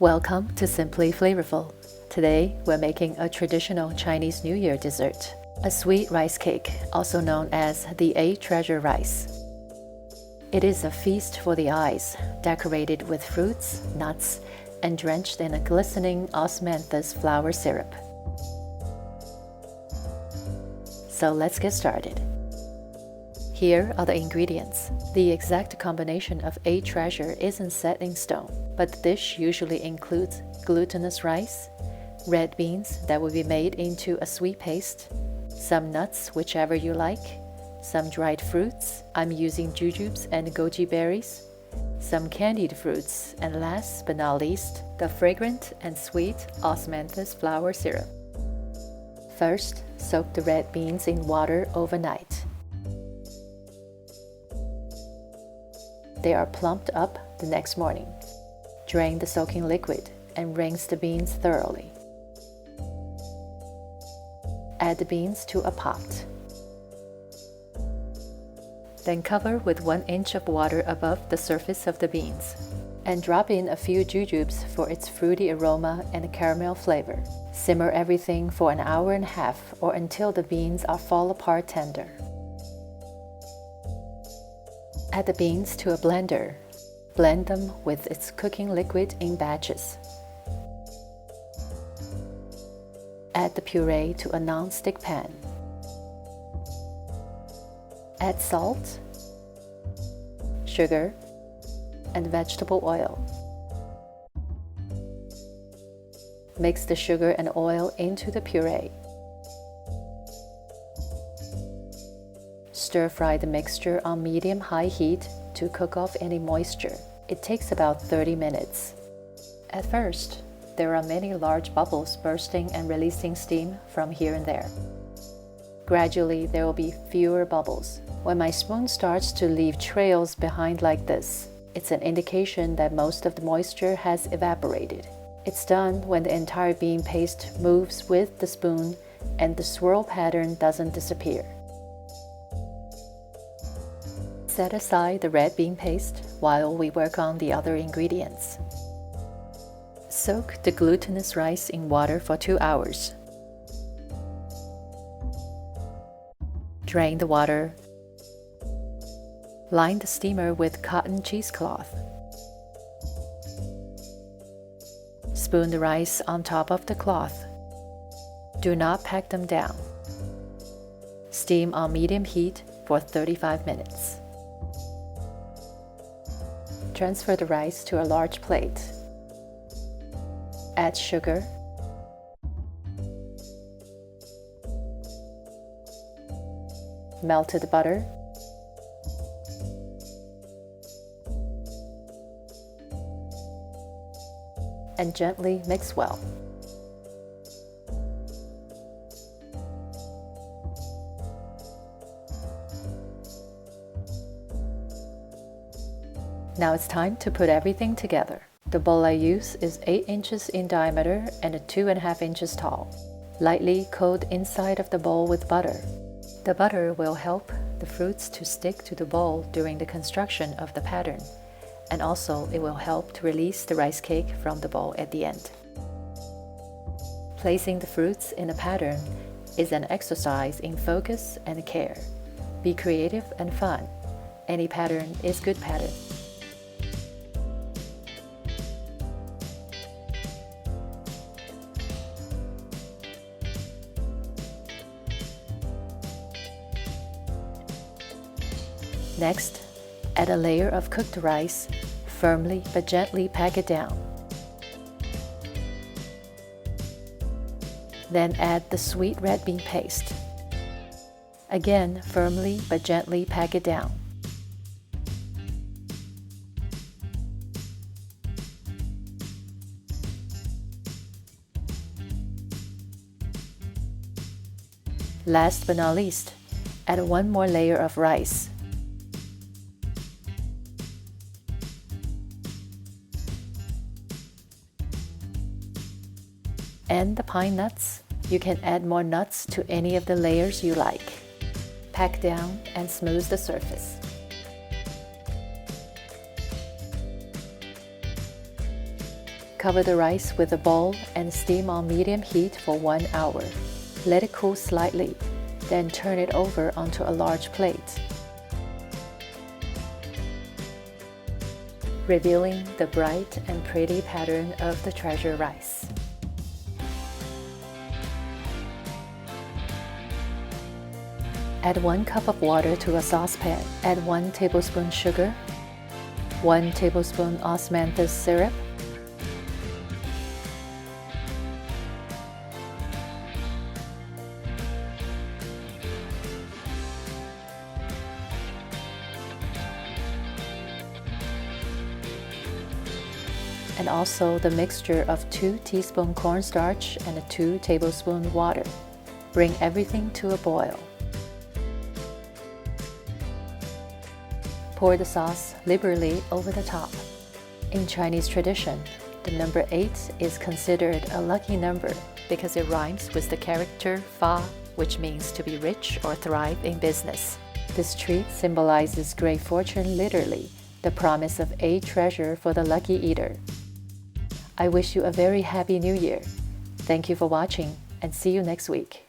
Welcome to Simply Flavorful. Today, we're making a traditional Chinese New Year dessert, a sweet rice cake, also known as the 8 treasure rice. It is a feast for the eyes, decorated with fruits, nuts, and drenched in a glistening osmanthus flour syrup. So let's get started. Here are the ingredients. The exact combination of 8 treasure isn't set in stone, but the dish usually includes glutinous rice, red beans that will be made into a sweet paste, some nuts, whichever you like, some dried fruits, I'm using jujubes and goji berries, some candied fruits, and last but not least, the fragrant and sweet osmanthus flour syrup. First, soak the red beans in water overnight. They are plumped up the next morning. Drain the soaking liquid and rinse the beans thoroughly. Add the beans to a pot. Then cover with 1 inch of water above the surface of the beans and drop in a few jujubes for its fruity aroma and caramel flavor. Simmer everything for an hour and a half or until the beans are fall apart tender. Add the beans to a blender. Blend them with its cooking liquid in batches. Add the puree to a non-stick pan. Add salt, sugar, and vegetable oil. Mix the sugar and oil into the puree. Stir-fry the mixture on medium-high heat to cook off any moisture. It takes about 30 minutes. At first, there are many large bubbles bursting and releasing steam from here and there. Gradually, there will be fewer bubbles. When my spoon starts to leave trails behind like this, it's an indication that most of the moisture has evaporated. It's done when the entire bean paste moves with the spoon and the swirl pattern doesn't disappear. Set aside the red bean paste while we work on the other ingredients. Soak the glutinous rice in water for 2 hours. Drain the water. Line the steamer with cotton cheesecloth. Spoon the rice on top of the cloth. Do not pack them down. Steam on medium heat for 35 minutes. Transfer the rice to a large plate. Add sugar, melted butter, and gently mix well. Now it's time to put everything together. The bowl I use is 8 inches in diameter and 2.5 inches tall. Lightly coat inside of the bowl with butter. The butter will help the fruits to stick to the bowl during the construction of the pattern, and also it will help to release the rice cake from the bowl at the end. Placing the fruits in a pattern is an exercise in focus and care. Be creative and fun. Any pattern is good pattern. Next, add a layer of cooked rice. Firmly but gently pack it down. Then add the sweet red bean paste. Again, firmly but gently pack it down. Last but not least, add 1 more layer of rice. And the pine nuts. You can add more nuts to any of the layers you like. Pack down and smooth the surface. Cover the rice with a bowl and steam on medium heat for 1 hour. Let it cool slightly, then turn it over onto a large plate. Revealing the bright and pretty pattern of the treasure rice. Add 1 cup of water to a saucepan. Add 1 tablespoon sugar, 1 tablespoon Osmanthus syrup, and also the mixture of 2 teaspoons cornstarch and 2 tablespoons water. Bring everything to a boil. Pour the sauce liberally over the top. In Chinese tradition, the number 8 is considered a lucky number because it rhymes with the character fa, which means to be rich or thrive in business. This treat symbolizes great fortune literally, the promise of a treasure for the lucky eater. I wish you a very happy new year. Thank you for watching and see you next week.